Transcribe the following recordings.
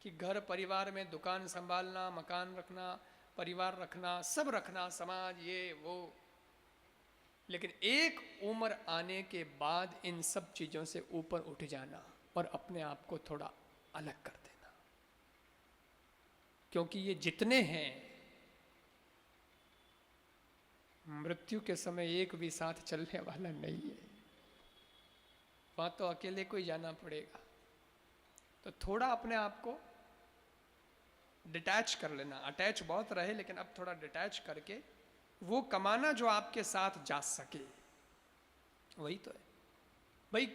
कि घर परिवार में दुकान संभालना, मकान रखना, परिवार रखना, सब रखना, समाज ये वो, लेकिन एक उम्र आने के बाद इन सब चीजों से ऊपर उठ जाना और अपने आप को थोड़ा अलग कर देना, क्योंकि ये जितने हैं मृत्यु के समय एक भी साथ चलने वाला नहीं है, वहां तो अकेले को ही जाना पड़ेगा। तो थोड़ा अपने आप को डिटैच कर लेना, अटैच बहुत रहे लेकिन अब थोड़ा डिटैच करके वो कमाना जो आपके साथ जा सके, वही तो है भाई।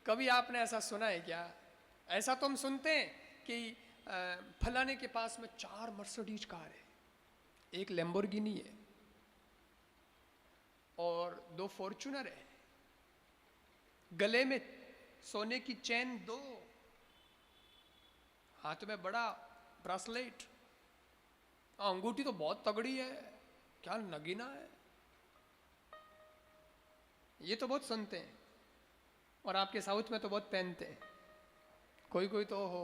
कभी आपने ऐसा सुना है क्या? ऐसा तो हम सुनते हैं कि फलाने के पास में 4 मर्सिडीज कार है, एक लैम्बोर्गिनी है और 2 फॉर्च्यूनर है, गले में सोने की चेन 2, हाथ में बड़ा ब्रासलेट, अंगूठी तो बहुत तगड़ी है, क्या नगीना है। ये तो बहुत सुनते हैं और आपके साउथ में तो बहुत पहनते हैं। कोई कोई तो हो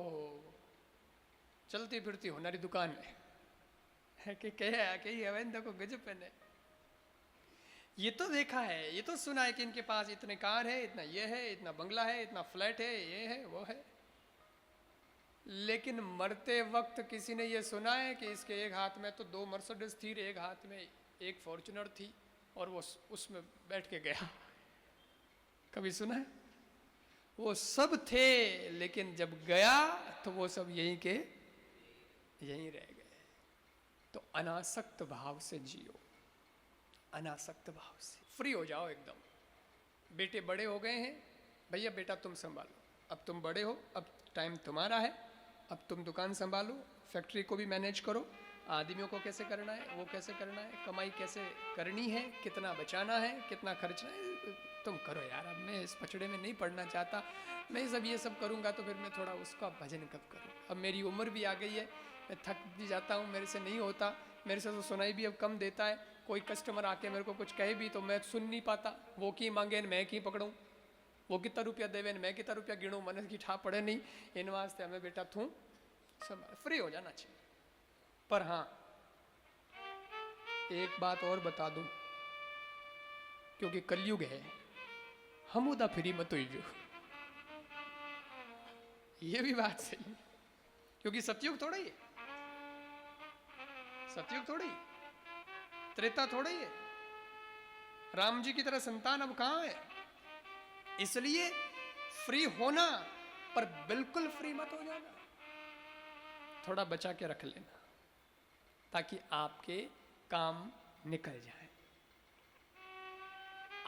चलती फिरती होनारी दुकान में है कि कही हवेन देखो गजब पहने। ये तो देखा है, ये तो सुना है कि इनके पास इतने कार है, इतना ये है, इतना बंगला है, इतना फ्लैट है, ये है वो है, लेकिन मरते वक्त किसी ने ये सुना है कि इसके एक हाथ में तो 2 मर्सिडीज थी, एक हाथ में एक फॉर्च्यूनर थी और वो उसमें बैठ के गया? कभी सुना है? वो सब थे लेकिन जब गया तो वो सब यहीं के यहीं रह गए। तो अनासक्त भाव से जियो, अनासक्त भाव से फ्री हो जाओ एकदम। बेटे बड़े हो गए हैं, भैया बेटा तुम संभालो, अब तुम बड़े हो, अब टाइम तुम्हारा है, अब तुम दुकान संभालो, फैक्ट्री को भी मैनेज करो, आदमियों को कैसे करना है, वो कैसे करना है, कमाई कैसे करनी है, कितना बचाना है, कितना खर्चना है, तुम करो यार। अब मैं इस पचड़े में नहीं पढ़ना चाहता, मैं सब ये सब करूँगा तो फिर मैं थोड़ा उसका भजन कब करूँ। अब मेरी उम्र भी आ गई है, मैं थक भी जाता हूँ, मेरे से नहीं होता, मेरे से तो सुनाई भी अब कम देता है। कोई कस्टमर आके मेरे को कुछ कहे भी तो मैं सुन नहीं पाता, वो की मांगे मैं की पकड़ूँ, वो कितना रुपया देवे मैं कितना रुपया गिणूँ, मन की ठा पड़े नहीं। इन वास्ते हमें बेटा थू सब फ्री हो जाना चाहिए। पर हाँ एक बात और बता दूं, क्योंकि कलयुग है, हम उदा फ्री मत हो जो, ये भी बात सही, क्योंकि सतयुग थोड़ा ही है, सतयुग थोड़ा ही, त्रेता थोड़ा ही है, राम जी की तरह संतान अब कहां है। इसलिए फ्री होना, पर बिल्कुल फ्री मत हो जाना, थोड़ा बचा के रख लेना ताकि आपके काम निकल जाए।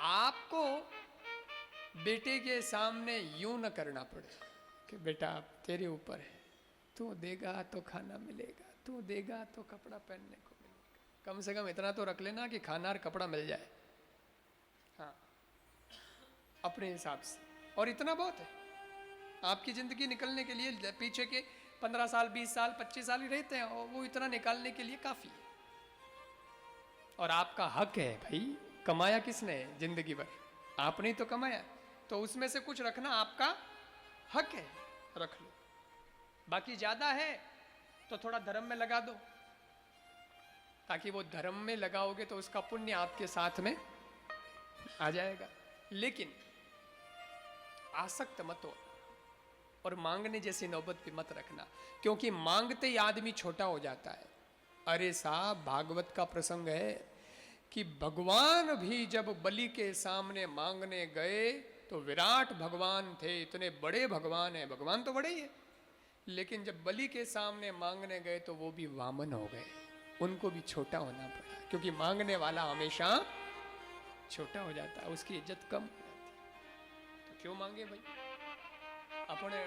आपको बेटे के सामने यूं न करना पड़े कि बेटा तेरे ऊपर है, तू देगा तो खाना मिलेगा, तू देगा तो कपड़ा पहनने को मिलेगा। कम से कम इतना तो रख लेना कि खाना और कपड़ा मिल जाए, हाँ अपने हिसाब से, और इतना बहुत है। आपकी जिंदगी निकलने के लिए पीछे के 15 साल 20 साल 25 साल ही रहते हैं, और वो इतना निकालने के लिए काफी है। और आपका हक है भाई, कमाया किसने जिंदगी भर, आपने ही तो कमाया, तो उसमें से कुछ रखना आपका हक है, रख लो। बाकी ज्यादा है तो थोड़ा धर्म में लगा दो, ताकि वो धर्म में लगाओगे तो उसका पुण्य आपके साथ में आ जाएगा। लेकिन आसक्त मत हो और मांगने जैसी नौबत भी मत रखना, क्योंकि मांगते ही आदमी छोटा हो जाता है। अरे साहब भागवत का प्रसंग है कि भगवान भी जब बलि के सामने मांगने गए तो विराट भगवान थे, इतने बड़े भगवान है, भगवान तो बड़े ही है, लेकिन जब बलि के सामने मांगने गए तो वो भी वामन हो गए, उनको भी छोटा होना पड़ा, क्योंकि मांगने वाला हमेशा छोटा हो जाता है, उसकी इज्जत कम हो जाती है। तो क्यों मांगे भाई, अपने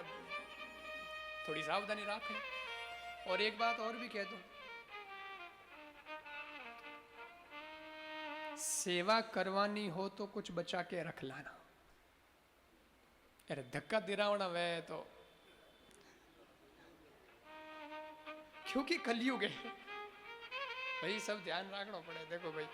थोड़ी सावधानी रखें। और एक बात और भी कह दूं, सेवा करवानी हो तो कुछ बचा के रख लाना, अरे धक्का दिरावना वे तो, क्योंकि कलयुग है भाई, सब ध्यान रखना पड़े। देखो भाई